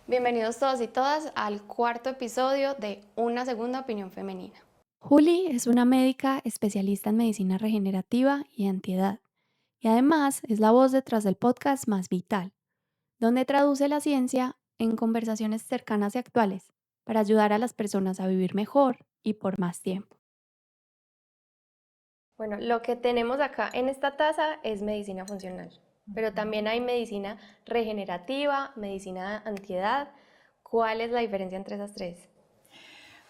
Bienvenidos todos y todas al cuarto episodio de Una Segunda Opinión Femenina. Juli es una médica especialista en medicina regenerativa y antiedad, y además es la voz detrás del podcast Más Vital, donde traduce la ciencia en conversaciones cercanas y actuales para ayudar a las personas a vivir mejor y por más tiempo. Bueno, lo que tenemos acá en esta taza es medicina funcional, pero también hay medicina regenerativa, medicina antiedad. ¿Cuál es la diferencia entre esas tres?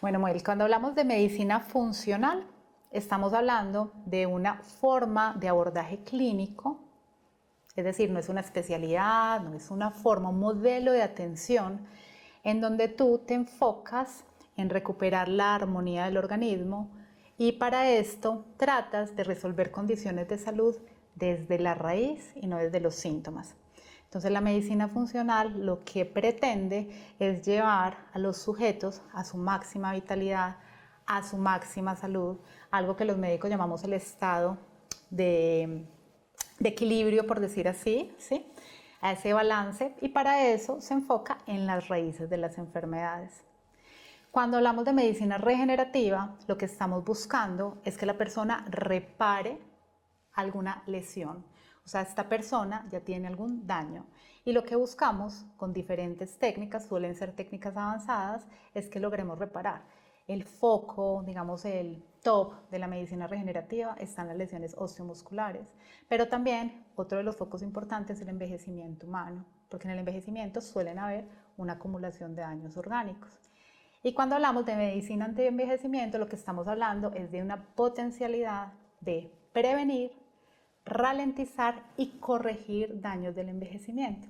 Bueno, Moel, cuando hablamos de medicina funcional, estamos hablando de una forma de abordaje clínico, es decir, no es una especialidad, no es una forma, un modelo de atención en donde tú te enfocas en recuperar la armonía del organismo y para esto tratas de resolver condiciones de salud desde la raíz y no desde los síntomas. Entonces la medicina funcional lo que pretende es llevar a los sujetos a su máxima vitalidad, a su máxima salud, algo que los médicos llamamos el estado de equilibrio, por decir así, ¿sí? A ese balance, y para eso se enfoca en las raíces de las enfermedades. Cuando hablamos de medicina regenerativa, lo que estamos buscando es que la persona repare alguna lesión. O sea, esta persona ya tiene algún daño y lo que buscamos con diferentes técnicas, suelen ser técnicas avanzadas, es que logremos reparar. El foco, digamos el top de la medicina regenerativa están las lesiones osteomusculares, pero también otro de los focos importantes es el envejecimiento humano, porque en el envejecimiento suelen haber una acumulación de daños orgánicos. Y cuando hablamos de medicina anti-envejecimiento, lo que estamos hablando es de una potencialidad de prevenir, ralentizar y corregir daños del envejecimiento.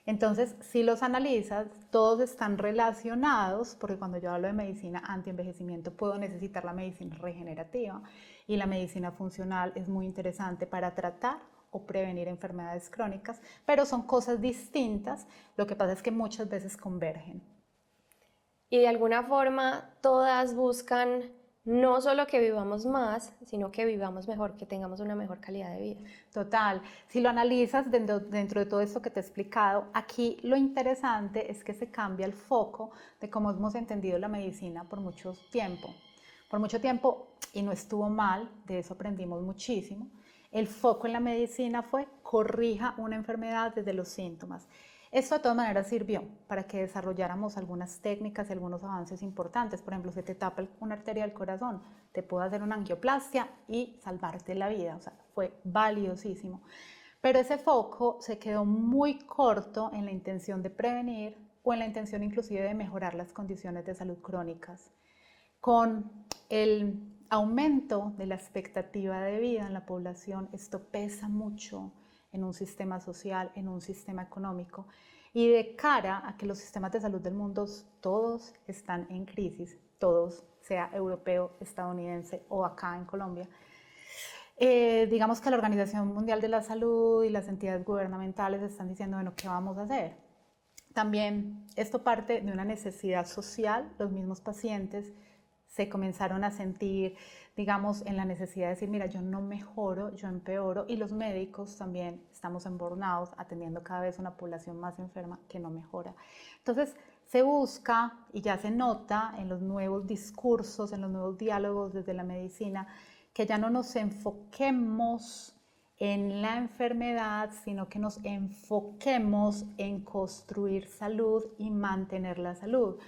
Entonces, si los analizas, todos están relacionados, porque cuando yo hablo de medicina anti-envejecimiento puedo necesitar la medicina regenerativa y la medicina funcional es muy interesante para tratar o prevenir enfermedades crónicas, pero son cosas distintas, lo que pasa es que muchas veces convergen. Y de alguna forma todas buscan no solo que vivamos más, sino que vivamos mejor, que tengamos una mejor calidad de vida. Total, si lo analizas dentro de todo esto que te he explicado, aquí lo interesante es que se cambia el foco de cómo hemos entendido la medicina por mucho tiempo. Por mucho tiempo, y no estuvo mal, de eso aprendimos muchísimo, el foco en la medicina fue corrija una enfermedad desde los síntomas. Esto de todas maneras sirvió para que desarrolláramos algunas técnicas y algunos avances importantes. Por ejemplo, si te tapa una arteria del corazón, te puedo hacer una angioplastia y salvarte la vida. O sea, fue valiosísimo. Pero ese foco se quedó muy corto en la intención de prevenir o en la intención inclusive de mejorar las condiciones de salud crónicas. Con el aumento de la expectativa de vida en la población, esto pesa mucho en un sistema social, en un sistema económico, y de cara a que los sistemas de salud del mundo todos están en crisis, todos, sea europeo, estadounidense o acá en Colombia, digamos que la Organización Mundial de la Salud y las entidades gubernamentales están diciendo, bueno, ¿qué vamos a hacer? También esto parte de una necesidad social, los mismos pacientes se comenzaron a sentir, digamos, en la necesidad de decir, mira, yo no mejoro, yo empeoro, y los médicos también estamos en burnout, atendiendo cada vez una población más enferma que no mejora. Entonces, se busca y ya se nota en los nuevos discursos, en los nuevos diálogos desde la medicina, que ya no nos enfoquemos en la enfermedad, sino que nos enfoquemos en construir salud y mantener la salud.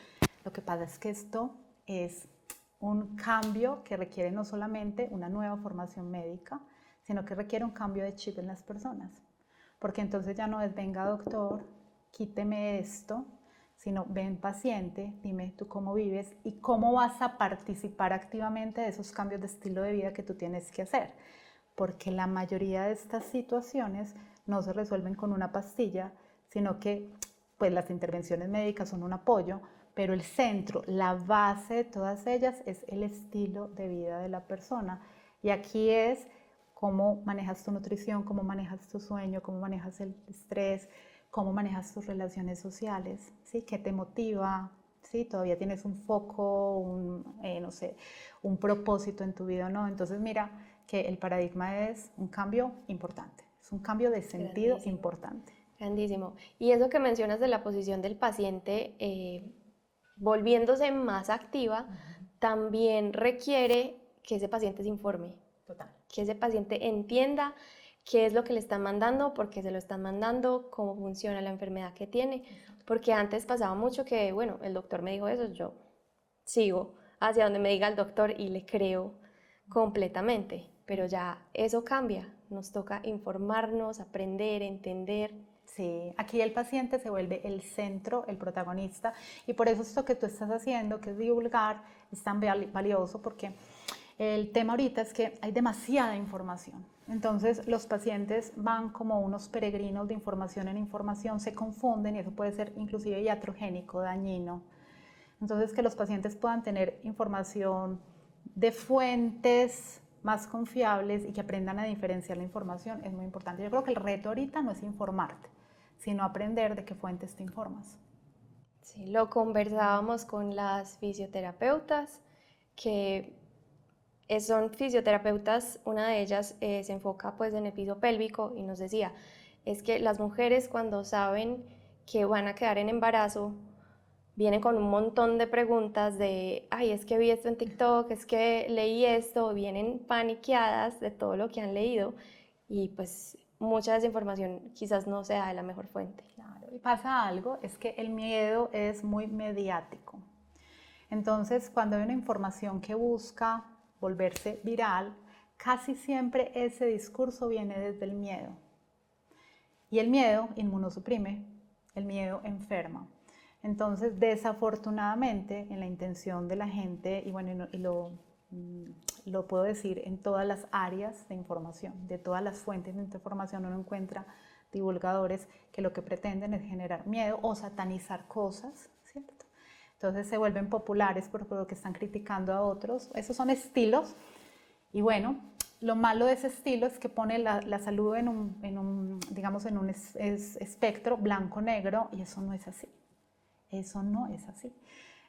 Lo que pasa es que esto es un cambio que requiere no solamente una nueva formación médica, sino que requiere un cambio de chip en las personas. Porque entonces ya no es, venga doctor, quíteme esto, sino ven paciente, dime tú cómo vives y cómo vas a participar activamente de esos cambios de estilo de vida que tú tienes que hacer. Porque la mayoría de estas situaciones no se resuelven con una pastilla, sino que pues, las intervenciones médicas son un apoyo, pero el centro, la base de todas ellas es el estilo de vida de la persona. Y aquí es cómo manejas tu nutrición, cómo manejas tu sueño, cómo manejas el estrés, cómo manejas tus relaciones sociales, ¿sí? ¿Qué te motiva? ¿sí? Todavía tienes un foco, no sé, un propósito en tu vida o no. Entonces mira que el paradigma es un cambio importante, es un cambio de sentido Grandísimo. importante. Grandísimo. Y eso que mencionas de la posición del paciente volviéndose más activa, también requiere que ese paciente se informe, Total. que ese paciente entienda qué es lo que le están mandando, por qué se lo están mandando, cómo funciona la enfermedad que tiene, porque antes pasaba mucho que, bueno, el doctor me dijo eso, yo sigo hacia donde me diga el doctor y le creo completamente, pero ya eso cambia, nos toca informarnos, aprender, entender. Sí, aquí el paciente se vuelve el centro, el protagonista, y por eso esto que tú estás haciendo, que es divulgar, es tan valioso, porque el tema ahorita es que hay demasiada información. Entonces los pacientes van como unos peregrinos de información en información, se confunden y eso puede ser inclusive iatrogénico, dañino. Entonces que los pacientes puedan tener información de fuentes más confiables y que aprendan a diferenciar la información es muy importante. Yo creo que el reto ahorita no es informarte, sino aprender de qué fuentes te informas. Sí, lo conversábamos con las fisioterapeutas, que son fisioterapeutas, una de ellas se enfoca pues en el piso pélvico y nos decía, es que las mujeres cuando saben que van a quedar en embarazo, vienen con un montón de preguntas de, ay, es que vi esto en TikTok, es que leí esto, vienen paniqueadas de todo lo que han leído y pues mucha desinformación quizás no sea de la mejor fuente. Claro, y pasa algo, es que el miedo es muy mediático. Entonces, cuando hay una información que busca volverse viral, casi siempre ese discurso viene desde el miedo. Y el miedo inmunosuprime, el miedo enferma. Entonces, desafortunadamente, en la intención de la gente, y bueno, lo puedo decir en todas las áreas de información, de todas las fuentes de información, uno encuentra divulgadores que lo que pretenden es generar miedo o satanizar cosas, ¿cierto? Entonces se vuelven populares por lo que están criticando a otros. Esos son estilos y bueno, lo malo de ese estilo es que pone la salud en un digamos, en un espectro blanco-negro y eso no es así. Eso no es así.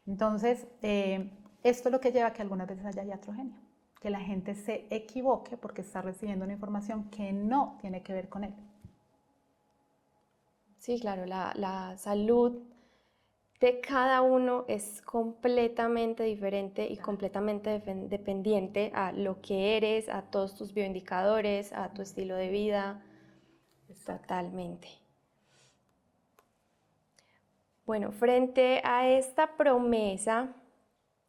Entonces, esto es lo que lleva a que algunas veces haya iatrogenia, que la gente se equivoque porque está recibiendo una información que no tiene que ver con él. Sí, claro, la salud de cada uno es completamente diferente y completamente dependiente a lo que eres, a todos tus bioindicadores, a tu estilo de vida. Totalmente. Bueno, frente a esta promesa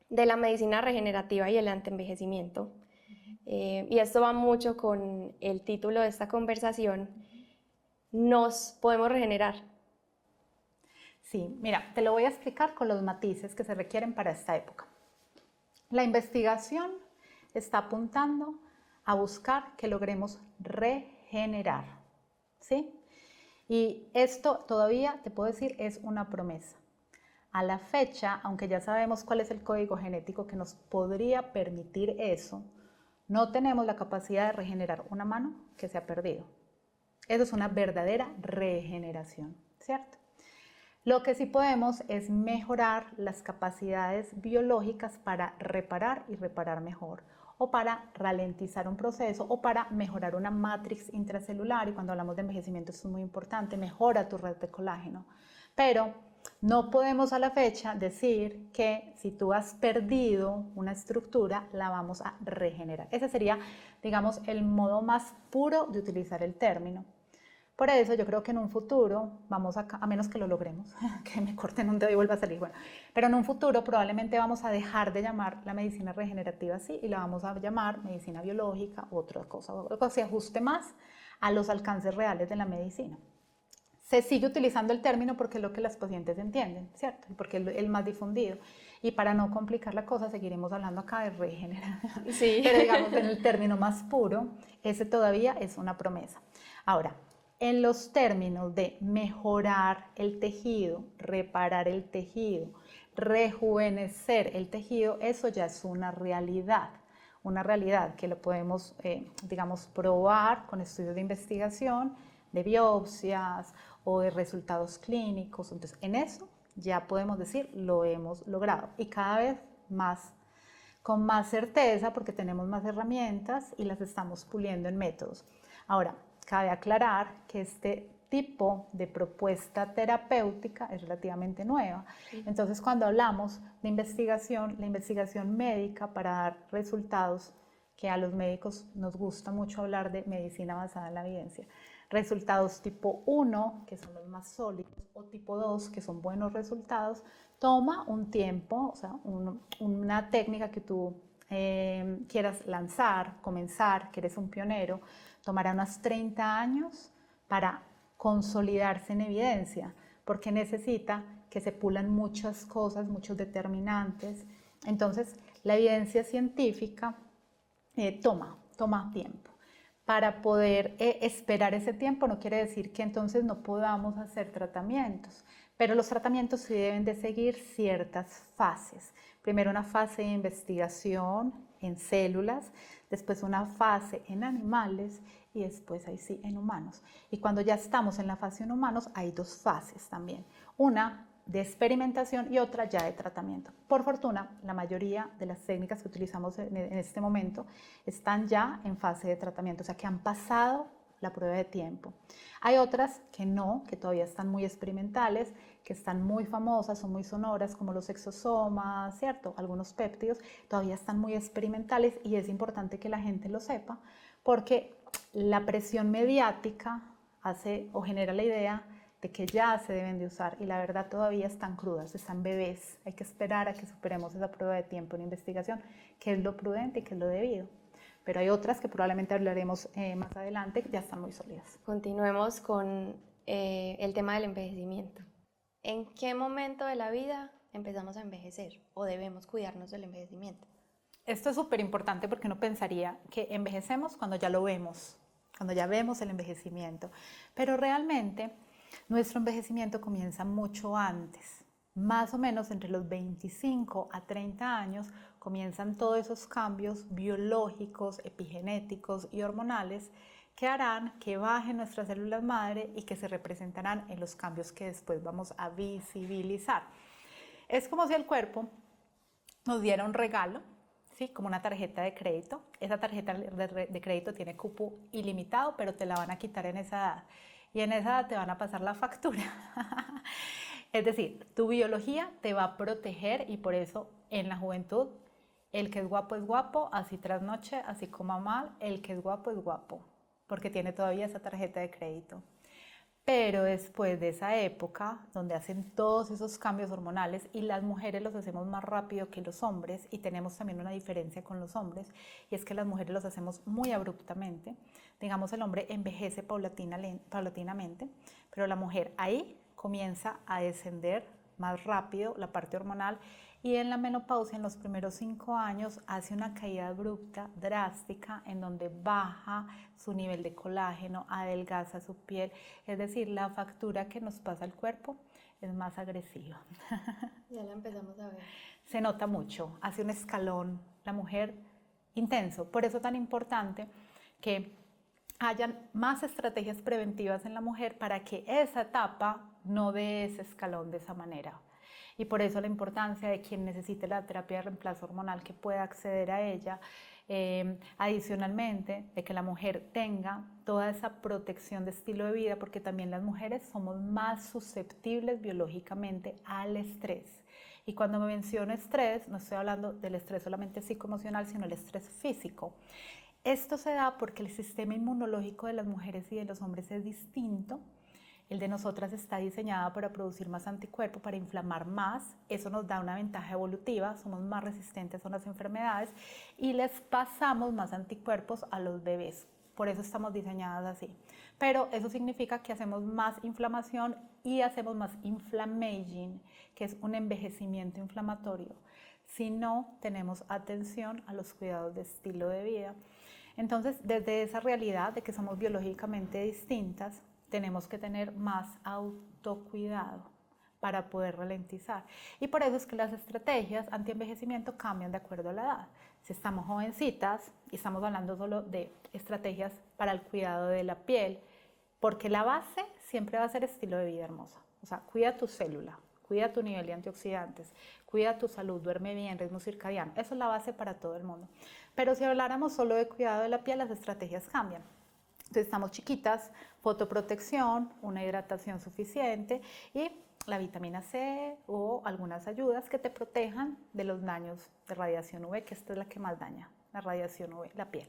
de la medicina regenerativa y el antienvejecimiento, y esto va mucho con el título de esta conversación, nos podemos regenerar. Sí, mira, te lo voy a explicar con los matices que se requieren para esta época. La investigación está apuntando a buscar que logremos regenerar, ¿sí? Y esto todavía, te puedo decir, es una promesa. A la fecha, aunque ya sabemos cuál es el código genético que nos podría permitir eso, no tenemos la capacidad de regenerar una mano que se ha perdido. Eso es una verdadera regeneración, ¿cierto? Lo que sí podemos es mejorar las capacidades biológicas para reparar y reparar mejor, o para ralentizar un proceso, o para mejorar una matrix intracelular, y cuando hablamos de envejecimiento esto es muy importante, mejora tu red de colágeno. Pero no podemos a la fecha decir que si tú has perdido una estructura, la vamos a regenerar. Ese sería, digamos, el modo más puro de utilizar el término. Por eso yo creo que en un futuro, a menos que lo logremos, que me corten un dedo y vuelva a salir, bueno, pero en un futuro probablemente vamos a dejar de llamar la medicina regenerativa así y la vamos a llamar medicina biológica u otra cosa, o que se ajuste más a los alcances reales de la medicina. Se sigue utilizando el término porque es lo que las pacientes entienden, ¿cierto? Porque es el más difundido. Y para no complicar la cosa, seguiremos hablando acá de regeneración. Sí. Pero digamos, en el término más puro, ese todavía es una promesa. Ahora, en los términos de mejorar el tejido, reparar el tejido, rejuvenecer el tejido, eso ya es una realidad que lo podemos, digamos, probar con estudios de investigación, de biopsias o de resultados clínicos. Entonces, en eso ya podemos decir lo hemos logrado y cada vez más con más certeza porque tenemos más herramientas y las estamos puliendo en métodos. Ahora, cabe aclarar que este tipo de propuesta terapéutica es relativamente nueva. Entonces, cuando hablamos de investigación, la investigación médica para dar resultados, que a los médicos nos gusta mucho hablar de medicina basada en la evidencia, resultados tipo 1, que son los más sólidos, o tipo 2, que son buenos resultados, toma un tiempo, o sea, una técnica que tú quieras lanzar, comenzar, que eres un pionero, tomará unos 30 años para consolidarse en evidencia, porque necesita que se pulan muchas cosas, muchos determinantes. Entonces, la evidencia científica toma tiempo. Para poder esperar ese tiempo no quiere decir que entonces no podamos hacer tratamientos, pero los tratamientos sí deben de seguir ciertas fases. Primero una fase de investigación en células, después una fase en animales y después ahí sí en humanos. Y cuando ya estamos en la fase en humanos hay dos fases también. Una de experimentación y otra ya de tratamiento. Por fortuna, la mayoría de las técnicas que utilizamos en este momento están ya en fase de tratamiento, o sea que han pasado la prueba de tiempo. Hay otras que no, que todavía están muy experimentales, que están muy famosas, son muy sonoras, como los exosomas, ¿cierto? Algunos péptidos, todavía están muy experimentales y es importante que la gente lo sepa porque la presión mediática hace o genera la idea de que ya se deben de usar y la verdad todavía están crudas, están bebés. Hay que esperar a que superemos esa prueba de tiempo en investigación, que es lo prudente y que es lo debido. Pero hay otras que probablemente hablaremos más adelante que ya están muy sólidas. Continuemos con el tema del envejecimiento. ¿En qué momento de la vida empezamos a envejecer o debemos cuidarnos del envejecimiento? Esto es súper importante porque uno pensaría que envejecemos cuando ya lo vemos, cuando ya vemos el envejecimiento, pero realmente nuestro envejecimiento comienza mucho antes. Más o menos entre los 25 a 30 años comienzan todos esos cambios biológicos, epigenéticos y hormonales que harán que bajen nuestras células madre y que se representarán en los cambios que después vamos a visibilizar. Es como si el cuerpo nos diera un regalo, ¿sí? Como una tarjeta de crédito. Esa tarjeta de crédito tiene cupo ilimitado, pero te la van a quitar en esa edad. Y en esa edad te van a pasar la factura. Es decir, tu biología te va a proteger y por eso en la juventud el que es guapo, así trasnoche, así coma mal, el que es guapo, porque tiene todavía esa tarjeta de crédito. Pero después de esa época, donde hacen todos esos cambios hormonales y las mujeres los hacemos más rápido que los hombres y tenemos también una diferencia con los hombres y es que las mujeres los hacemos muy abruptamente. Digamos, el hombre envejece paulatinamente, pero la mujer ahí comienza a descender más rápido la parte hormonal y en la menopausia, en los primeros 5 años, hace una caída abrupta, drástica, en donde baja su nivel de colágeno, adelgaza su piel, es decir, la factura que nos pasa al cuerpo es más agresiva. Ya la empezamos a ver. Se nota mucho, hace un escalón, la mujer intenso, por eso es tan importante que hayan más estrategias preventivas en la mujer para que esa etapa no dé ese escalón de esa manera. Y por eso la importancia de quien necesite la terapia de reemplazo hormonal que pueda acceder a ella, adicionalmente de que la mujer tenga toda esa protección de estilo de vida, porque también las mujeres somos más susceptibles biológicamente al estrés. Y cuando me menciono estrés, no estoy hablando del estrés solamente psicoemocional, sino el estrés físico. Esto se da porque el sistema inmunológico de las mujeres y de los hombres es distinto. El de nosotras está diseñado para producir más anticuerpos, para inflamar más. Eso nos da una ventaja evolutiva, somos más resistentes a las enfermedades y les pasamos más anticuerpos a los bebés. Por eso estamos diseñadas así. Pero eso significa que hacemos más inflamación y hacemos más inflammaging, que es un envejecimiento inflamatorio, si no tenemos atención a los cuidados de estilo de vida. Entonces, desde esa realidad de que somos biológicamente distintas, tenemos que tener más autocuidado para poder ralentizar. Y por eso es que las estrategias anti-envejecimiento cambian de acuerdo a la edad. Si estamos jovencitas y estamos hablando solo de estrategias para el cuidado de la piel, porque la base siempre va a ser estilo de vida hermosa. O sea, cuida tu célula, cuida tu nivel de antioxidantes, cuida tu salud, duerme bien, ritmo circadiano. Eso es la base para todo el mundo. Pero si habláramos solo de cuidado de la piel, las estrategias cambian. Entonces estamos chiquitas, fotoprotección, una hidratación suficiente y la vitamina C o algunas ayudas que te protejan de los daños de radiación UV, que esta es la que más daña, la radiación UV, la piel.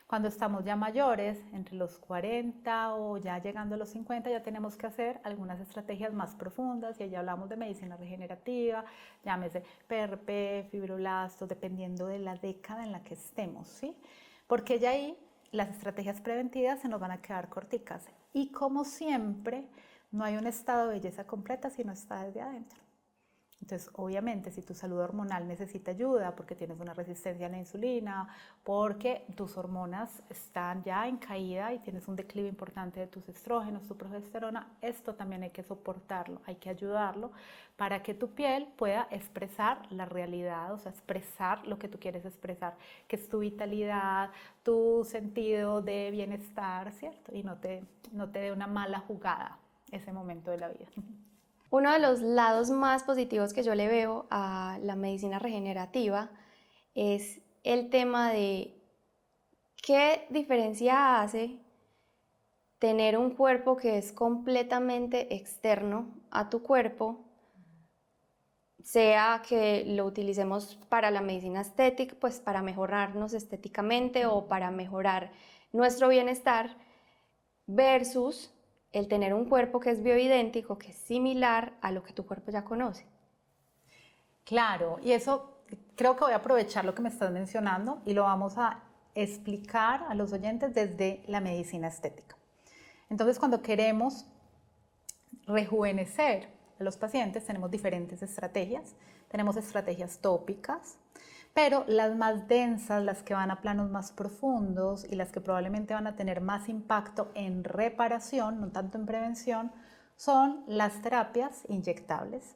Cuando estamos ya mayores, entre los 40 o ya llegando a los 50, ya tenemos que hacer algunas estrategias más profundas y allá hablamos de medicina regenerativa, llámese PRP, fibroblastos, dependiendo de la década en la que estemos, ¿sí? Porque ya ahí las estrategias preventivas se nos van a quedar corticas y como siempre, no hay un estado de belleza completa si no está desde adentro. Entonces, obviamente, si tu salud hormonal necesita ayuda porque tienes una resistencia a la insulina, porque tus hormonas están ya en caída y tienes un declive importante de tus estrógenos, tu progesterona, esto también hay que soportarlo, hay que ayudarlo para que tu piel pueda expresar la realidad, o sea, expresar lo que tú quieres expresar, que es tu vitalidad, tu sentido de bienestar, ¿cierto? Y no te dé una mala jugada ese momento de la vida. Uno de los lados más positivos que yo le veo a la medicina regenerativa es el tema de qué diferencia hace tener un cuerpo que es completamente externo a tu cuerpo, sea que lo utilicemos para la medicina estética, pues para mejorarnos estéticamente o para mejorar nuestro bienestar, versus el tener un cuerpo que es bioidéntico, que es similar a lo que tu cuerpo ya conoce. Claro, y eso creo que voy a aprovechar lo que me estás mencionando y lo vamos a explicar a los oyentes desde la medicina estética. Entonces, cuando queremos rejuvenecer a los pacientes, tenemos diferentes estrategias. Tenemos estrategias tópicas, pero las más densas, las que van a planos más profundos y las que probablemente van a tener más impacto en reparación, no tanto en prevención, son las terapias inyectables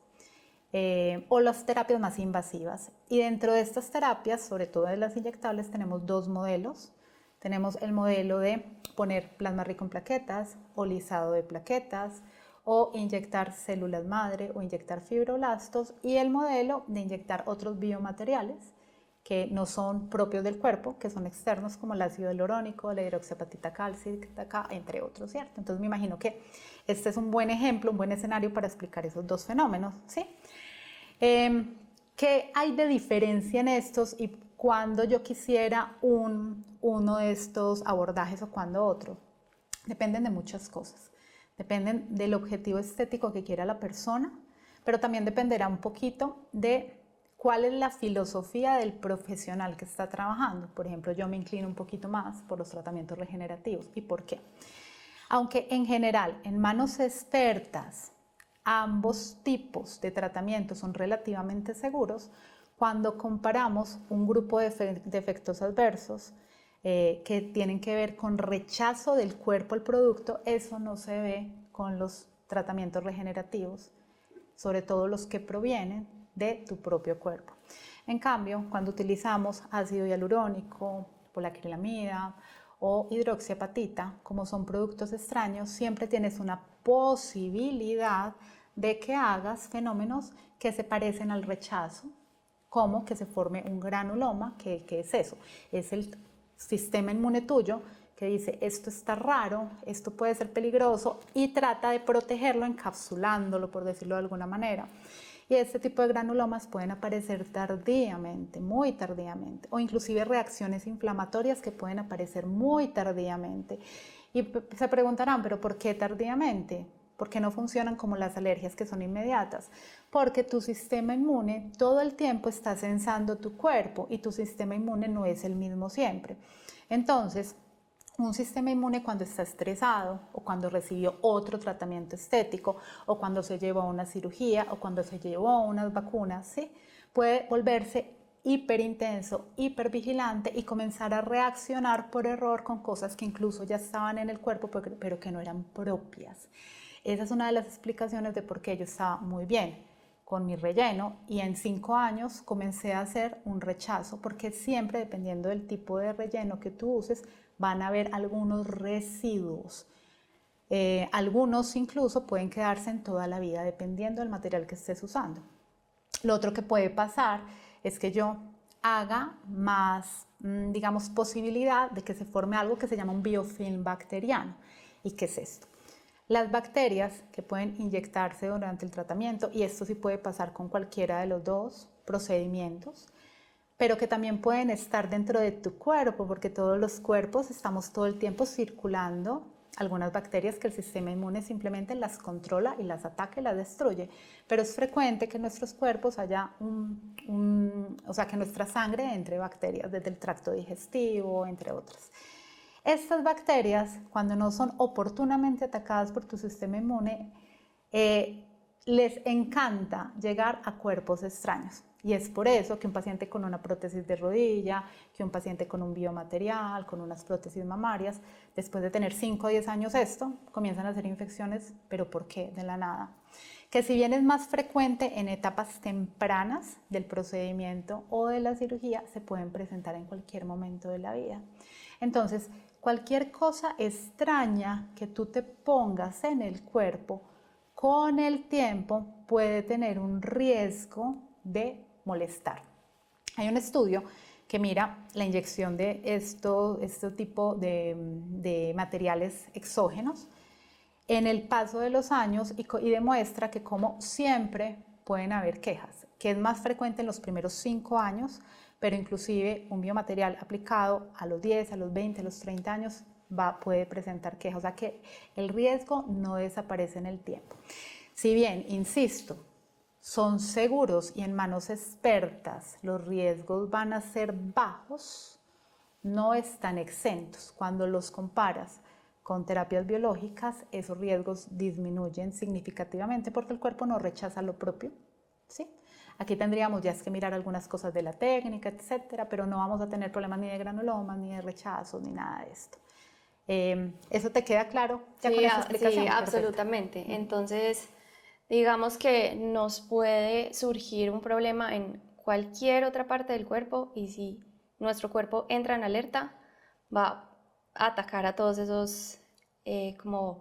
o las terapias más invasivas. Y dentro de estas terapias, sobre todo de las inyectables, tenemos dos modelos. Tenemos el modelo de poner plasma rico en plaquetas o lisado de plaquetas o inyectar células madre o inyectar fibroblastos y el modelo de inyectar otros biomateriales que no son propios del cuerpo, que son externos como el ácido hialurónico, la hidroxiapatita cálcica, entre otros, ¿cierto? Entonces me imagino que este es un buen ejemplo, un buen escenario para explicar esos dos fenómenos, ¿sí? ¿Qué hay de diferencia en estos y cuándo yo quisiera uno de estos abordajes o cuándo otro? Dependen de muchas cosas. Dependen del objetivo estético que quiera la persona, pero también dependerá un poquito de cuál es la filosofía del profesional que está trabajando. Por ejemplo, yo me inclino un poquito más por los tratamientos regenerativos. ¿Y por qué? Aunque en general, en manos expertas, ambos tipos de tratamientos son relativamente seguros, cuando comparamos un grupo de efectos adversos que tienen que ver con rechazo del cuerpo al producto, eso no se ve con los tratamientos regenerativos, sobre todo los que provienen de tu propio cuerpo. En cambio, cuando utilizamos ácido hialurónico, polacrilamida o hidroxiapatita, como son productos extraños, siempre tienes una posibilidad de que hagas fenómenos que se parecen al rechazo, como que se forme un granuloma, que es eso, es el sistema inmune tuyo que dice esto está raro, esto puede ser peligroso y trata de protegerlo encapsulándolo, por decirlo de alguna manera. Y este tipo de granulomas pueden aparecer tardíamente, muy tardíamente, o inclusive reacciones inflamatorias que pueden aparecer muy tardíamente. Y se preguntarán, ¿pero por qué tardíamente? ¿Por qué no funcionan como las alergias que son inmediatas? Porque tu sistema inmune todo el tiempo está sensando tu cuerpo y tu sistema inmune no es el mismo siempre. Entonces, un sistema inmune cuando está estresado o cuando recibió otro tratamiento estético o cuando se llevó a una cirugía o cuando se llevó a unas vacunas, ¿sí? Puede volverse hiperintenso, hipervigilante y comenzar a reaccionar por error con cosas que incluso ya estaban en el cuerpo pero que no eran propias. Esa es una de las explicaciones de por qué yo estaba muy bien con mi relleno y en 5 años comencé a hacer un rechazo porque siempre dependiendo del tipo de relleno que tú uses van a haber algunos residuos. Algunos incluso pueden quedarse en toda la vida, dependiendo del material que estés usando. Lo otro que puede pasar es que yo haga más, digamos, posibilidad de que se forme algo que se llama un biofilm bacteriano. ¿Y qué es esto? Las bacterias que pueden inyectarse durante el tratamiento, y esto sí puede pasar con cualquiera de los dos procedimientos, pero que también pueden estar dentro de tu cuerpo, porque todos los cuerpos estamos todo el tiempo circulando algunas bacterias que el sistema inmune simplemente las controla y las ataca y las destruye. Pero es frecuente que en nuestros cuerpos haya o sea, que nuestra sangre entre bacterias desde el tracto digestivo, entre otras. Estas bacterias, cuando no son oportunamente atacadas por tu sistema inmune, les encanta llegar a cuerpos extraños. Y es por eso que un paciente con una prótesis de rodilla, que un paciente con un biomaterial, con unas prótesis mamarias, después de tener 5 o 10 años esto, comienzan a hacer infecciones, pero ¿por qué? De la nada. Que si bien es más frecuente en etapas tempranas del procedimiento o de la cirugía, se pueden presentar en cualquier momento de la vida. Entonces, cualquier cosa extraña que tú te pongas en el cuerpo, con el tiempo puede tener un riesgo de molestar. Hay un estudio que mira la inyección de este tipo de materiales exógenos en el paso de los años y demuestra que como siempre pueden haber quejas, que es más frecuente en los primeros 5 años, pero inclusive un biomaterial aplicado a los 10, a los 20, a los 30 años puede presentar quejas, o sea que el riesgo no desaparece en el tiempo. Si bien, insisto, son seguros y en manos expertas los riesgos van a ser bajos, no están exentos. Cuando los comparas con terapias biológicas, esos riesgos disminuyen significativamente porque el cuerpo no rechaza lo propio, ¿sí? Aquí tendríamos ya que mirar algunas cosas de la técnica, etcétera, pero no vamos a tener problemas ni de granulomas, ni de rechazos, ni nada de esto. ¿Eso te queda claro ya Sí, con esa explicación? sí, absolutamente. Entonces, digamos que nos puede surgir un problema en cualquier otra parte del cuerpo y si nuestro cuerpo entra en alerta, va a atacar a todos esos como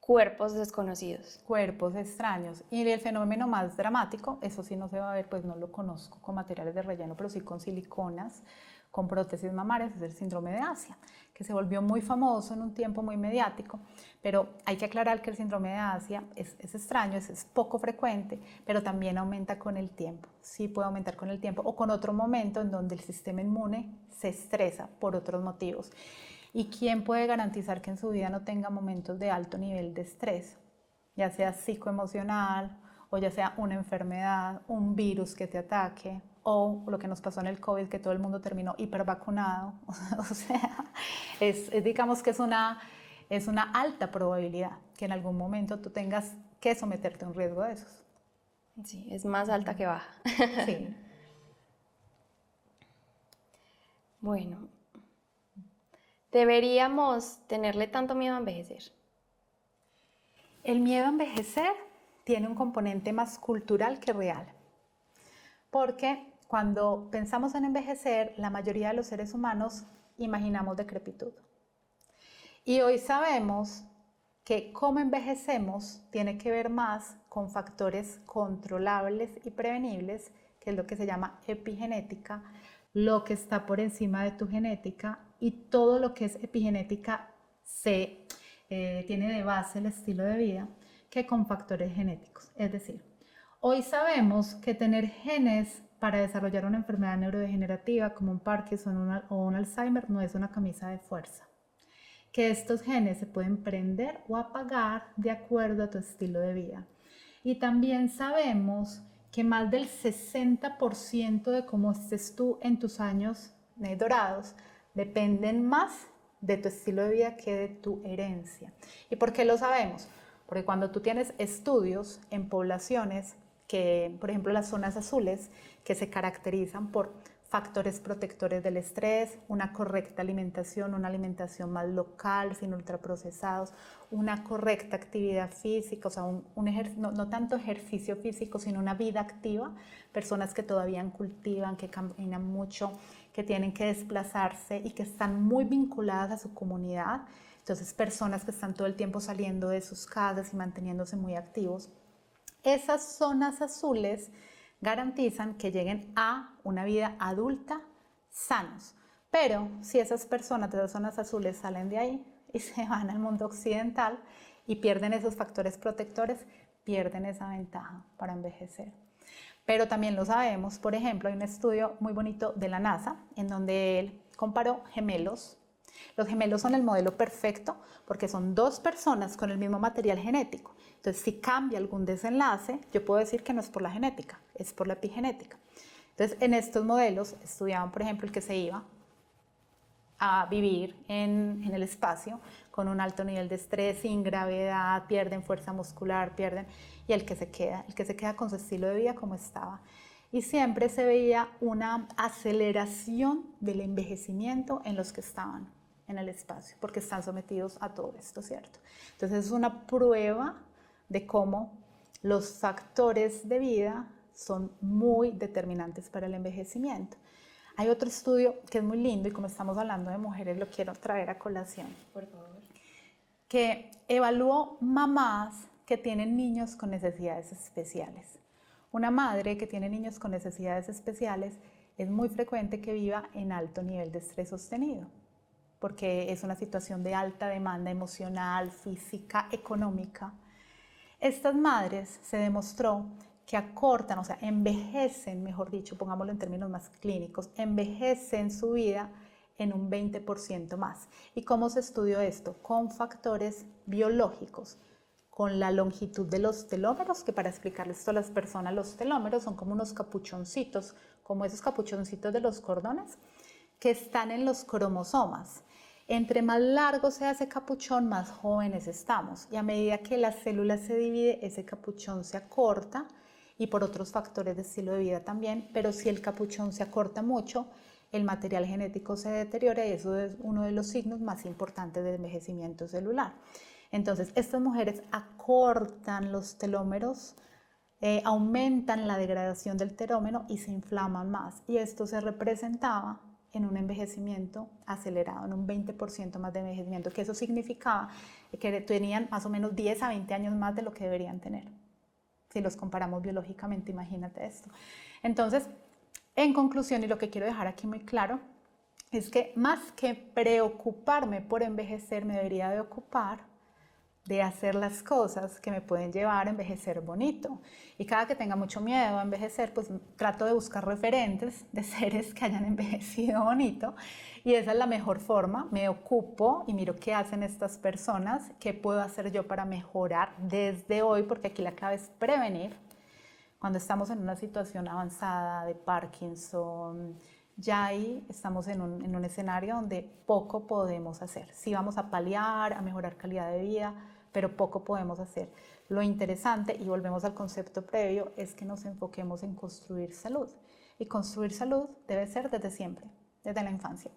cuerpos desconocidos. Cuerpos extraños. Y el fenómeno más dramático, eso sí no se va a ver, pues no lo conozco con materiales de relleno, pero sí con siliconas, con prótesis mamarias, es el síndrome de Asia, que se volvió muy famoso en un tiempo muy mediático, pero hay que aclarar que el síndrome de Asia es extraño, es poco frecuente, pero también aumenta con el tiempo, sí puede aumentar con el tiempo o con otro momento en donde el sistema inmune se estresa por otros motivos. ¿Y quién puede garantizar que en su vida no tenga momentos de alto nivel de estrés? Ya sea psicoemocional o ya sea una enfermedad, un virus que te ataque o lo que nos pasó en el COVID, que todo el mundo terminó hipervacunado. O sea, digamos que es una alta probabilidad que en algún momento tú tengas que someterte a un riesgo de esos. Sí, es más alta que baja. Sí. Bueno, ¿deberíamos tenerle tanto miedo a envejecer? El miedo a envejecer tiene un componente más cultural que real, porque cuando pensamos en envejecer, la mayoría de los seres humanos imaginamos decrepitud. Y hoy sabemos que cómo envejecemos tiene que ver más con factores controlables y prevenibles, que es lo que se llama epigenética, lo que está por encima de tu genética, y todo lo que es epigenética tiene de base el estilo de vida, que con factores genéticos. Es decir, hoy sabemos que tener genes para desarrollar una enfermedad neurodegenerativa como un Parkinson o un Alzheimer no es una camisa de fuerza. Que estos genes se pueden prender o apagar de acuerdo a tu estilo de vida. Y también sabemos que más del 60% de cómo estés tú en tus años dorados dependen más de tu estilo de vida que de tu herencia. ¿Y por qué lo sabemos? Porque cuando tú tienes estudios en poblaciones que, por ejemplo, las zonas azules, que se caracterizan por factores protectores del estrés, una correcta alimentación, una alimentación más local, sin ultraprocesados, una correcta actividad física, o sea, no tanto ejercicio físico, sino una vida activa, personas que todavía cultivan, que caminan mucho, que tienen que desplazarse y que están muy vinculadas a su comunidad, Entonces, personas que están todo el tiempo saliendo de sus casas y manteniéndose muy activos. Esas zonas azules garantizan que lleguen a una vida adulta sanos. Pero si esas personas de las zonas azules salen de ahí y se van al mundo occidental y pierden esos factores protectores, pierden esa ventaja para envejecer. Pero también lo sabemos, por ejemplo, hay un estudio muy bonito de la NASA en donde él comparó gemelos. Los gemelos son el modelo perfecto porque son dos personas con el mismo material genético. Entonces, si cambia algún desenlace, yo puedo decir que no es por la genética, es por la epigenética. Entonces, en estos modelos estudiaban, por ejemplo, el que se iba a vivir en el espacio con un alto nivel de estrés, sin gravedad, pierden fuerza muscular, y el que se queda con su estilo de vida como estaba. Y siempre se veía una aceleración del envejecimiento en los que estaban en el espacio, porque están sometidos a todo esto, ¿cierto? Entonces es una prueba de cómo los factores de vida son muy determinantes para el envejecimiento. Hay otro estudio que es muy lindo y como estamos hablando de mujeres lo quiero traer a colación. Por favor. Que evaluó mamás que tienen niños con necesidades especiales. Una madre que tiene niños con necesidades especiales es muy frecuente que viva en alto nivel de estrés sostenido, porque es una situación de alta demanda emocional, física, económica. Estas madres se demostró que acortan, o sea, envejecen, mejor dicho, pongámoslo en términos más clínicos, envejecen su vida en un 20% más. ¿Y cómo se estudió esto? Con factores biológicos, con la longitud de los telómeros, que para explicarles esto a las personas, los telómeros son como unos capuchoncitos, como esos capuchoncitos de los cordones, que están en los cromosomas. Entre más largo sea ese capuchón, más jóvenes estamos. Y a medida que la célula se divide, ese capuchón se acorta y por otros factores de estilo de vida también. Pero si el capuchón se acorta mucho, el material genético se deteriora y eso es uno de los signos más importantes del envejecimiento celular. Entonces, estas mujeres acortan los telómeros, aumentan la degradación del telómero y se inflaman más. Y esto se representaba en un envejecimiento acelerado, en un 20% más de envejecimiento, que eso significaba que tenían más o menos 10 a 20 años más de lo que deberían tener. Si los comparamos biológicamente, imagínate esto. Entonces, en conclusión, y lo que quiero dejar aquí muy claro, es que más que preocuparme por envejecer, me debería de ocupar de hacer las cosas que me pueden llevar a envejecer bonito. Y cada que tenga mucho miedo a envejecer, pues trato de buscar referentes de seres que hayan envejecido bonito. Y esa es la mejor forma. Me ocupo y miro qué hacen estas personas, qué puedo hacer yo para mejorar desde hoy, porque aquí la clave es prevenir. Cuando estamos en una situación avanzada de Parkinson, ya ahí estamos en un escenario donde poco podemos hacer. Sí vamos a paliar, a mejorar calidad de vida, pero poco podemos hacer. Lo interesante, y volvemos al concepto previo, es que nos enfoquemos en construir salud. Y construir salud debe ser desde siempre, desde la infancia.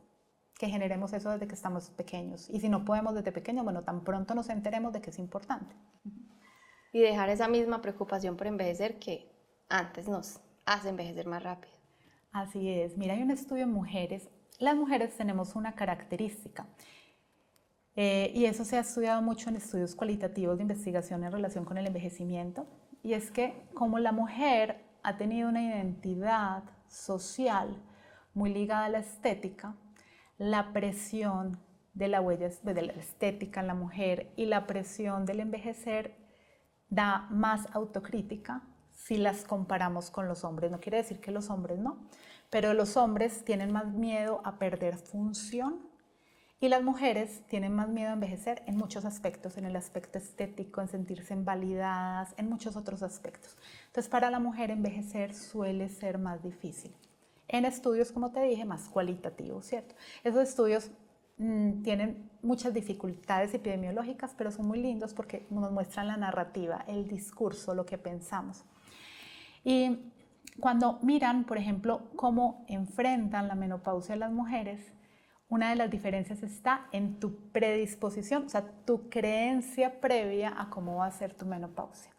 Que generemos eso desde que estamos pequeños. Y si no podemos desde pequeños, bueno, tan pronto nos enteremos de que es importante. Y dejar esa misma preocupación por envejecer que antes nos hace envejecer más rápido. Así es. Mira, hay un estudio en mujeres. Las mujeres tenemos una característica. Y eso se ha estudiado mucho en estudios cualitativos de investigación en relación con el envejecimiento. Y es que como la mujer ha tenido una identidad social muy ligada a la estética, la presión de la huella de la estética en la mujer y la presión del envejecer da más autocrítica si las comparamos con los hombres. No quiere decir que los hombres no, pero los hombres tienen más miedo a perder función y las mujeres tienen más miedo a envejecer en muchos aspectos, en el aspecto estético, en sentirse invalidadas, en muchos otros aspectos. Entonces, para la mujer envejecer suele ser más difícil. En estudios, como te dije, más cualitativos, ¿cierto? Esos estudios tienen muchas dificultades epidemiológicas, pero son muy lindos porque nos muestran la narrativa, el discurso, lo que pensamos. Y cuando miran, por ejemplo, cómo enfrentan la menopausia las mujeres, una de las diferencias está en tu predisposición, o sea, tu creencia previa a cómo va a ser tu menopausia.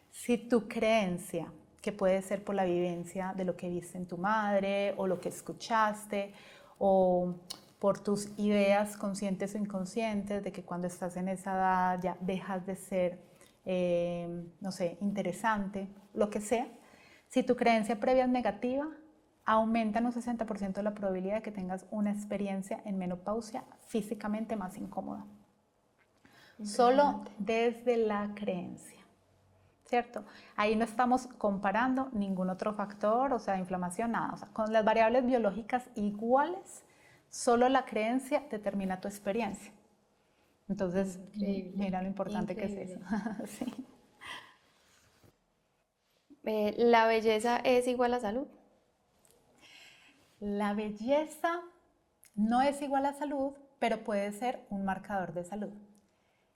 Si tu creencia, que puede ser por la vivencia de lo que viste en tu madre o lo que escuchaste o por tus ideas conscientes o inconscientes, de que cuando estás en esa edad ya dejas de ser, no sé, interesante, lo que sea. Si tu creencia previa es negativa, aumenta en un 60% la probabilidad de que tengas una experiencia en menopausia físicamente más incómoda. Solo desde la creencia, ¿cierto? Ahí no estamos comparando ningún otro factor, o sea, inflamación, nada. O sea, con las variables biológicas iguales, solo la creencia determina tu experiencia. Entonces, Increíble, mira lo importante increíble. que es eso. Sí. ¿La belleza es igual a salud? La belleza no es igual a salud, pero puede ser un marcador de salud.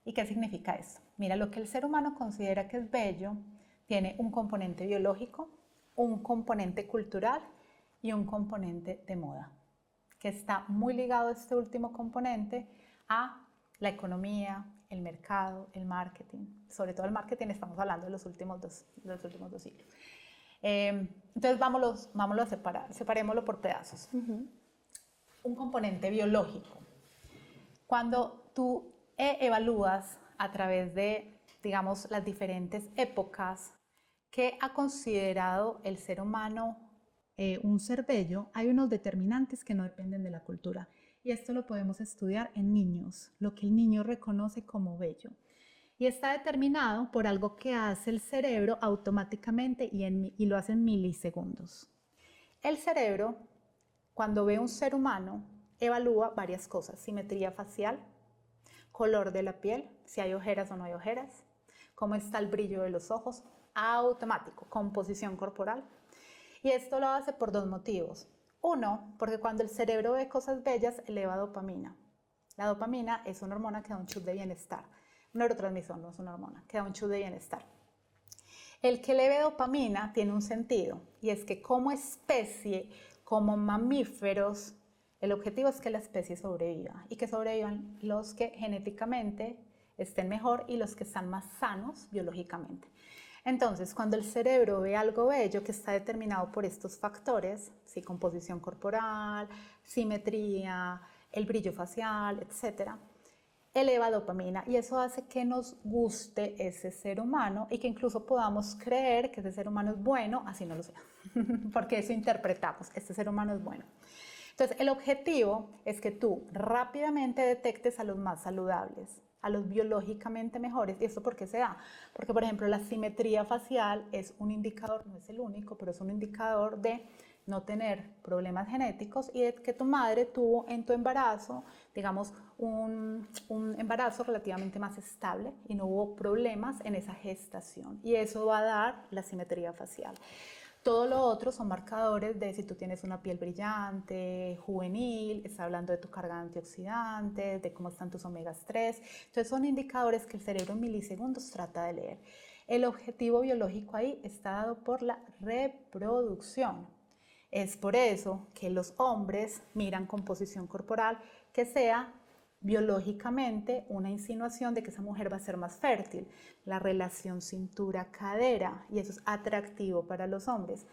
¿Y qué significa esto? Mira, lo que el ser humano considera que es bello tiene un componente biológico, un componente cultural y un componente de moda, que está muy ligado este último componente a la economía, el mercado, el marketing. Sobre todo el marketing, estamos hablando de los últimos dos siglos. Entonces vámonos a separar, separémoslo por pedazos. Un componente biológico. Cuando tú evalúas a través de, digamos, las diferentes épocas que ha considerado el ser humano un ser bello, hay unos determinantes que no dependen de la cultura. Y esto lo podemos estudiar en niños, lo que el niño reconoce como bello. Y está determinado por algo que hace el cerebro automáticamente y lo hace en milisegundos. El cerebro, cuando ve un ser humano, evalúa varias cosas: simetría facial, color de la piel, si hay ojeras o no hay ojeras, cómo está el brillo de los ojos, automático, composición corporal. Y esto lo hace por dos motivos. Uno, porque cuando el cerebro ve cosas bellas, eleva dopamina. La dopamina es una hormona que da un chute de bienestar. Un neurotransmisor, no es una hormona, que da un chute de bienestar. El que eleve dopamina tiene un sentido, y es que como especie, como mamíferos, el objetivo es que la especie sobreviva y que sobrevivan los que genéticamente estén mejor y los que están más sanos biológicamente. Entonces, cuando el cerebro ve algo bello que está determinado por estos factores, ¿sí? Composición corporal, simetría, el brillo facial, etc., eleva dopamina y eso hace que nos guste ese ser humano y que incluso podamos creer que ese ser humano es bueno, así no lo sea, porque eso interpretamos, este ser humano es bueno. Entonces, el objetivo es que tú rápidamente detectes a los más saludables, a los biológicamente mejores. ¿Y esto por qué se da? Porque, por ejemplo, la simetría facial es un indicador, no es el único, pero es un indicador de no tener problemas genéticos y de que tu madre tuvo en tu embarazo, digamos, un embarazo relativamente más estable y no hubo problemas en esa gestación. Y eso va a dar la simetría facial. Todo lo otro son marcadores de si tú tienes una piel brillante, juvenil, está hablando de tu carga de antioxidantes, de cómo están tus omegas 3. Entonces son indicadores que el cerebro en milisegundos trata de leer. El objetivo biológico ahí está dado por la reproducción. Es por eso que los hombres miran composición corporal que sea biológicamente una insinuación de que esa mujer va a ser más fértil, la relación cintura-cadera, y eso es atractivo para los hombres.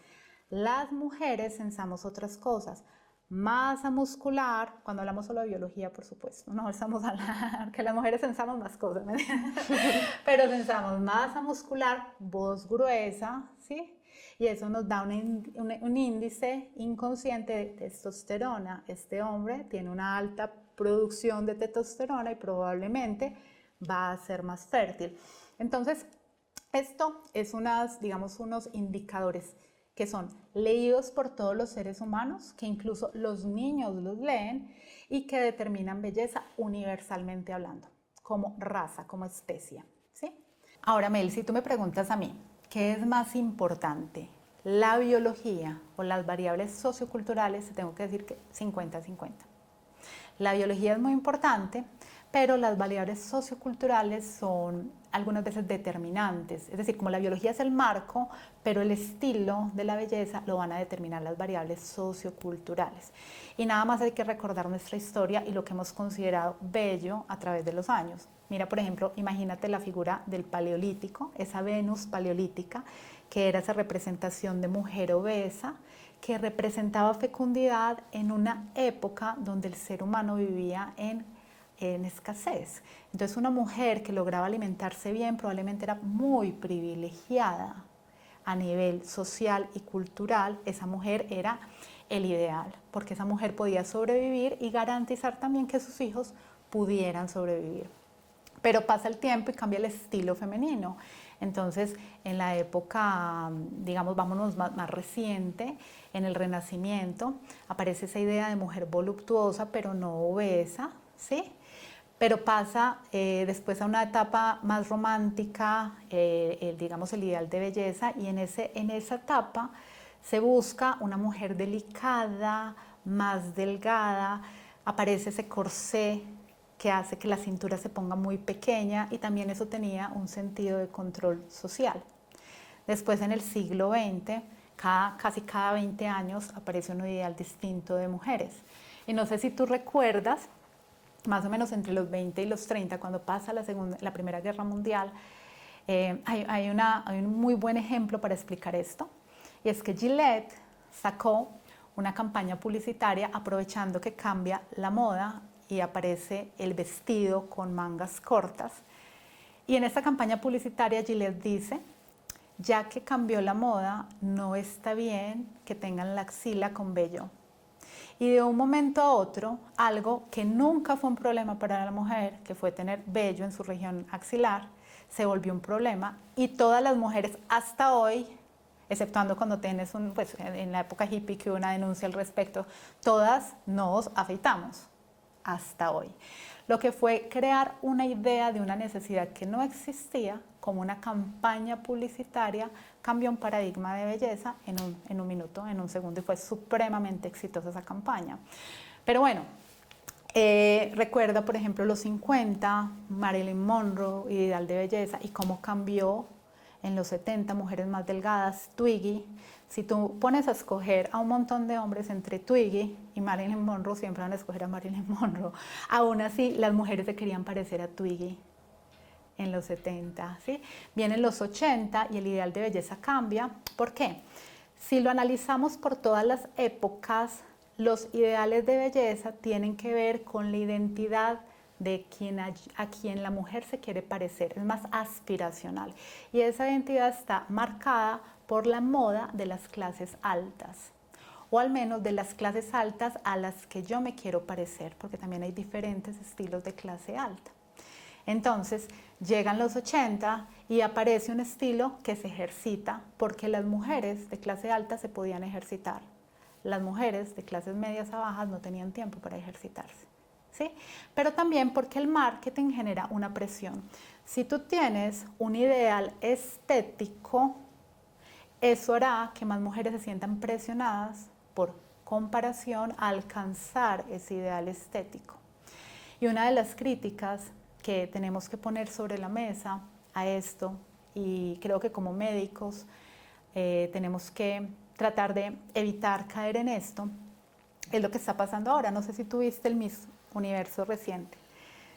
Las mujeres sensamos otras cosas, masa muscular, cuando hablamos solo de biología, por supuesto, no estamos hablando que las mujeres sensamos más cosas, ¿me entiendes? Pero sensamos masa muscular, voz gruesa, ¿sí? Y eso nos da un índice inconsciente de testosterona. Este hombre tiene una alta producción de testosterona y probablemente va a ser más fértil. Entonces, esto es unos indicadores que son leídos por todos los seres humanos, que incluso los niños los leen y que determinan belleza universalmente hablando, como raza, como especie, ¿sí? Ahora, Mel, si tú me preguntas a mí, ¿qué es más importante? ¿La biología o las variables socioculturales? Te tengo que decir que 50-50. La biología es muy importante, pero las variables socioculturales son algunas veces determinantes. Es decir, como la biología es el marco, pero el estilo de la belleza lo van a determinar las variables socioculturales. Y nada más hay que recordar nuestra historia y lo que hemos considerado bello a través de los años. Mira, por ejemplo, imagínate la figura del Paleolítico, esa Venus paleolítica, que era esa representación de mujer obesa, que representaba fecundidad en una época donde el ser humano vivía en escasez. Entonces una mujer que lograba alimentarse bien probablemente era muy privilegiada a nivel social y cultural. Esa mujer era el ideal, porque esa mujer podía sobrevivir y garantizar también que sus hijos pudieran sobrevivir. Pero pasa el tiempo y cambia el estilo femenino. Entonces, en la época, digamos, vámonos más reciente, en el Renacimiento, aparece esa idea de mujer voluptuosa, pero no obesa, ¿sí? Pero pasa después a una etapa más romántica, digamos, el ideal de belleza, y en esa etapa se busca una mujer delicada, más delgada, aparece ese corsé que hace que la cintura se ponga muy pequeña, y también eso tenía un sentido de control social. Después, en el siglo XX, casi cada 20 años aparece un ideal distinto de mujeres. Y no sé si tú recuerdas, más o menos entre los 20 y los 30, cuando pasa la Primera Guerra Mundial, hay un muy buen ejemplo para explicar esto, y es que Gillette sacó una campaña publicitaria aprovechando que cambia la moda y aparece el vestido con mangas cortas. Y en esta campaña publicitaria Gillette dice: ya que cambió la moda, no está bien que tengan la axila con vello. Y de un momento a otro, algo que nunca fue un problema para la mujer, que fue tener vello en su región axilar, se volvió un problema, y todas las mujeres hasta hoy, exceptuando cuando tienes pues en la época hippie que hubo una denuncia al respecto, todas nos afeitamos hasta hoy. Lo que fue crear una idea de una necesidad que no existía, como una campaña publicitaria, cambió un paradigma de belleza en un minuto, en un segundo, y fue supremamente exitosa esa campaña. Pero bueno, recuerda, por ejemplo, los 50, Marilyn Monroe, ideal de belleza, y cómo cambió en los 70, mujeres más delgadas, Twiggy. Si tú pones a escoger a un montón de hombres entre Twiggy y Marilyn Monroe, siempre van a escoger a Marilyn Monroe. Aún así, las mujeres se querían parecer a Twiggy en los 70, ¿sí? Vienen los 80 y el ideal de belleza cambia. ¿Por qué? Si lo analizamos por todas las épocas, los ideales de belleza tienen que ver con la identidad de a quien la mujer se quiere parecer, es más aspiracional. Y esa identidad está marcada por la moda de las clases altas, o al menos de las clases altas a las que yo me quiero parecer, porque también hay diferentes estilos de clase alta. Entonces, llegan los 80 y aparece un estilo que se ejercita, porque las mujeres de clase alta se podían ejercitar. Las mujeres de clases medias a bajas no tenían tiempo para ejercitarse, ¿sí? Pero también porque el marketing genera una presión. Si tú tienes un ideal estético, eso hará que más mujeres se sientan presionadas por comparación a alcanzar ese ideal estético. Y una de las críticas que tenemos que poner sobre la mesa a esto, y creo que como médicos tenemos que tratar de evitar caer en esto, es lo que está pasando ahora. No sé si tú viste el Miss Universo reciente.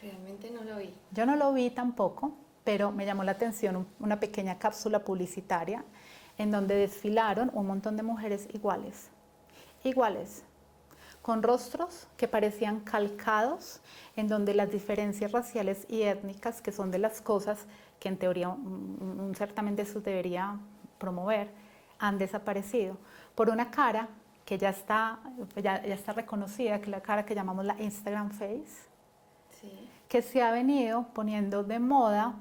Realmente no lo vi. Yo no lo vi tampoco, pero me llamó la atención una pequeña cápsula publicitaria en donde desfilaron un montón de mujeres iguales, con rostros que parecían calcados, en donde las diferencias raciales y étnicas, que son de las cosas que en teoría un certamen de esos debería promover, han desaparecido, por una cara que ya está reconocida, que es la cara que llamamos la Instagram face, Sí. que se ha venido poniendo de moda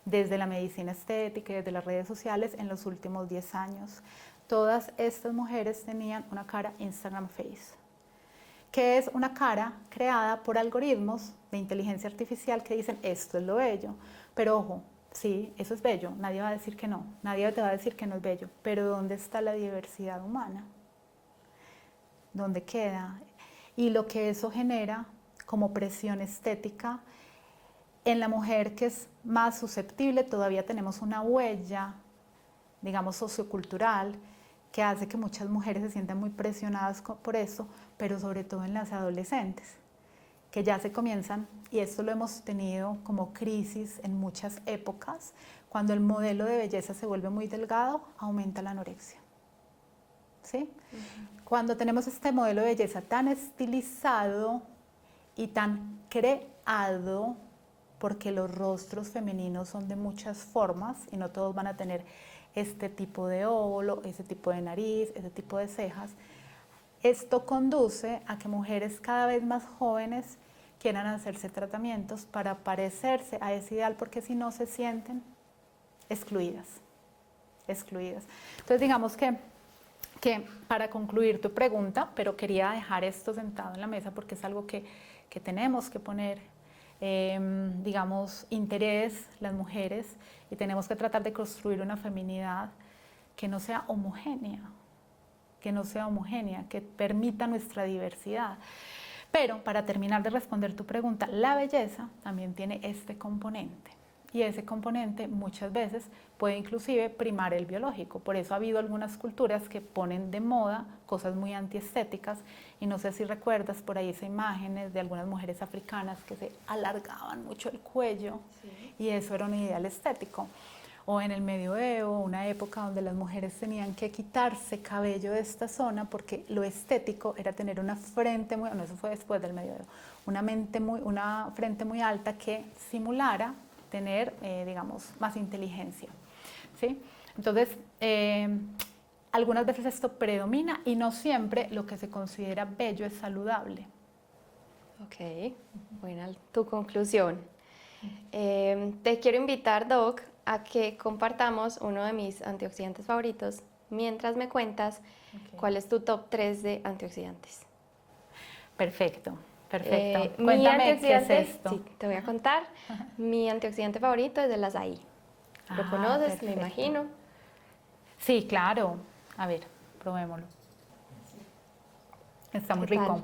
desde la medicina estética y desde las redes sociales en los últimos 10 años. Todas estas mujeres tenían una cara Instagram face, que es una cara creada por algoritmos de inteligencia artificial que dicen esto es lo bello. Pero ojo, sí, eso es bello, nadie va a decir que no, nadie te va a decir que no es bello, pero ¿dónde está la diversidad humana? ¿Dónde queda? Y lo que eso genera como presión estética en la mujer, que es más susceptible, todavía tenemos una huella, digamos, sociocultural, que hace que muchas mujeres se sientan muy presionadas por eso, pero sobre todo en las adolescentes, que ya se comienzan, y esto lo hemos tenido como crisis en muchas épocas, cuando el modelo de belleza se vuelve muy delgado, aumenta la anorexia. ¿sí? Cuando tenemos este modelo de belleza tan estilizado y tan creado, porque los rostros femeninos son de muchas formas y no todos van a tener este tipo de óvulo, ese tipo de nariz, ese tipo de cejas, esto conduce a que mujeres cada vez más jóvenes quieran hacerse tratamientos para parecerse a ese ideal, porque si no se sienten excluidas. Entonces digamos que para concluir tu pregunta, pero quería dejar esto sentado en la mesa porque es algo que tenemos que poner, digamos, interés las mujeres, y tenemos que tratar de construir una feminidad que no sea homogénea, que permita nuestra diversidad. Pero para terminar de responder tu pregunta, la belleza también tiene este componente. Y ese componente muchas veces puede inclusive primar el biológico. Por eso ha habido algunas culturas que ponen de moda cosas muy antiestéticas. Y no sé si recuerdas por ahí esas imágenes de algunas mujeres africanas que se alargaban mucho el cuello, sí, y eso era un ideal estético. O en el medioevo, una época donde las mujeres tenían que quitarse cabello de esta zona porque lo estético era tener una frente muy, no, eso fue después del medioevo, una frente muy alta que simulara tener, digamos, más inteligencia, ¿sí? Entonces, algunas veces esto predomina y no siempre lo que se considera bello es saludable. Ok, buena tu conclusión. Te quiero invitar, Doc, a que compartamos uno de mis antioxidantes favoritos mientras me cuentas cuál es tu top 3 de antioxidantes. Perfecto. Cuéntame qué es esto. Sí, te voy a contar. Mi antioxidante favorito es el azaí. ¿Lo conoces? Perfecto. Me imagino. Sí, claro. A ver, probémoslo. Está muy rico.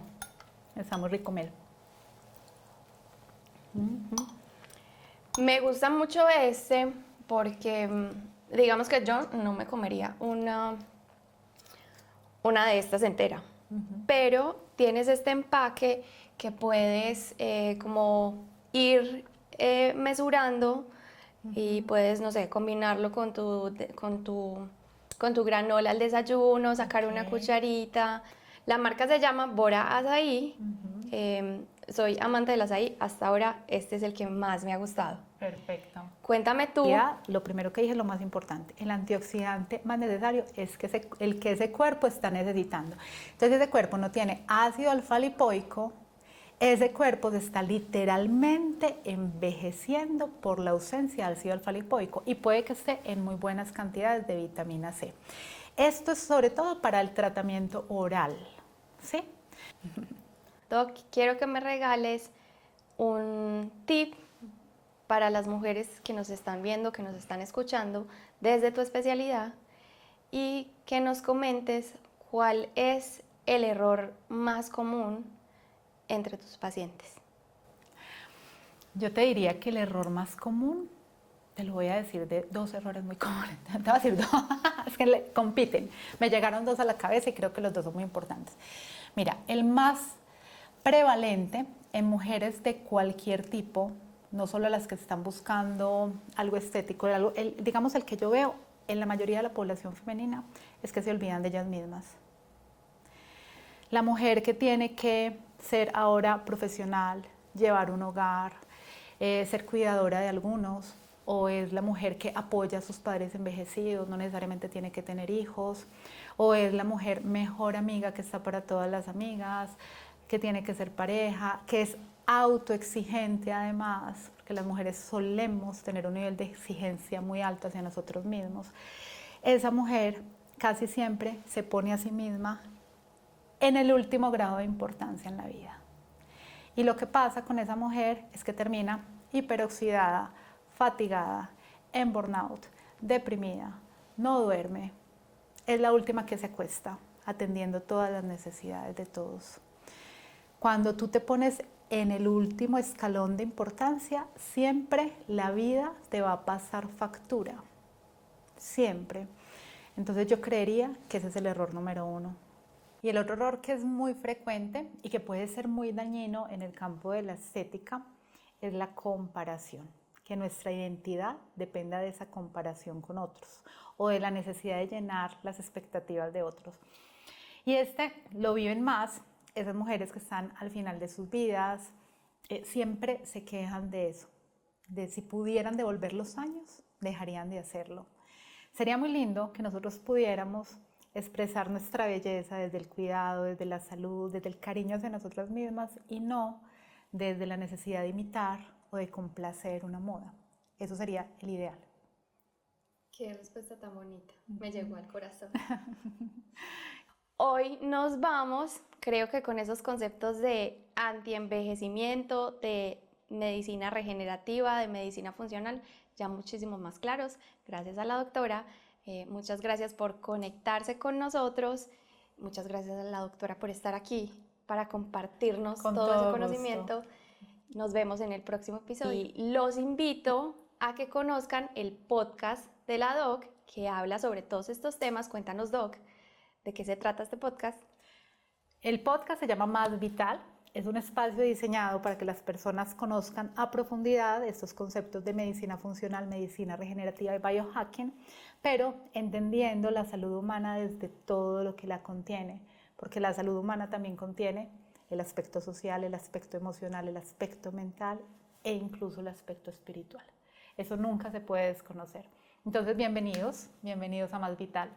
Está muy rico, Mel. Me gusta mucho este porque, digamos que yo no me comería una de estas entera, pero tienes este empaque que puedes como ir mesurando y puedes, no sé, combinarlo con tu granola al desayuno, sacar una cucharita. La marca se llama Bora Azaí. Soy amante del azaí, hasta ahora este es el que más me ha gustado. Perfecto. Cuéntame tú. Ya, lo primero que dije es lo más importante, el antioxidante más necesario es el que ese cuerpo está necesitando. Entonces ese cuerpo no tiene ácido alfa-lipoico, ese cuerpo se está literalmente envejeciendo por la ausencia de ácido alfa-lipoico y puede que esté en muy buenas cantidades de vitamina C. Esto es sobre todo para el tratamiento oral, ¿sí? Doc, quiero que me regales un tip para las mujeres que nos están viendo, que nos están escuchando desde tu especialidad, y que nos comentes cuál es el error más común entre tus pacientes. Yo te diría que el error más común, te lo voy a decir de dos errores muy comunes. Te voy a decir dos, es que compiten. Me llegaron dos a la cabeza y creo que los dos son muy importantes. Mira, el más prevalente en mujeres de cualquier tipo, no solo las que están buscando algo estético, digamos el que yo veo en la mayoría de la población femenina, es que se olvidan de ellas mismas. La mujer que tiene que ser ahora profesional, llevar un hogar, ser cuidadora de algunos, o es la mujer que apoya a sus padres envejecidos, no necesariamente tiene que tener hijos, o es la mujer mejor amiga que está para todas las amigas, que tiene que ser pareja, que es autoexigente además, porque las mujeres solemos tener un nivel de exigencia muy alto hacia nosotros mismos. Esa mujer casi siempre se pone a sí misma en el último grado de importancia en la vida. Y lo que pasa con esa mujer es que termina hiperoxidada, fatigada, en burnout, deprimida, no duerme, es la última que se acuesta atendiendo todas las necesidades de todos. Cuando tú te pones en el último escalón de importancia, siempre la vida te va a pasar factura, siempre. Entonces yo creería que ese es el error número uno. Y el otro error que es muy frecuente y que puede ser muy dañino en el campo de la estética es la comparación. que nuestra identidad dependa de esa comparación con otros o de la necesidad de llenar las expectativas de otros. Y lo viven más esas mujeres que están al final de sus vidas, siempre se quejan de eso, de si pudieran devolver los años, dejarían de hacerlo. Sería muy lindo que nosotros pudiéramos expresar nuestra belleza desde el cuidado, desde la salud, desde el cariño hacia nosotras mismas y no desde la necesidad de imitar o de complacer una moda. Eso sería el ideal. Qué respuesta tan bonita, me llegó al corazón. Hoy nos vamos, creo que con esos conceptos de antienvejecimiento, de medicina regenerativa, de medicina funcional, ya muchísimo más claros. Gracias a la doctora, muchas gracias por conectarse con nosotros, muchas gracias a la doctora por estar aquí para compartirnos todo ese conocimiento. Nos vemos en el próximo episodio. Y los invito a que conozcan el podcast de la Doc, que habla sobre todos estos temas. Cuéntanos, Doc, ¿de qué se trata este podcast? El podcast se llama Más Vital. Es un espacio diseñado para que las personas conozcan a profundidad estos conceptos de medicina funcional, medicina regenerativa y biohacking, pero entendiendo la salud humana desde todo lo que la contiene, porque la salud humana también contiene el aspecto social, el aspecto emocional, el aspecto mental e incluso el aspecto espiritual. Eso nunca se puede desconocer. Entonces, bienvenidos a Más Vital.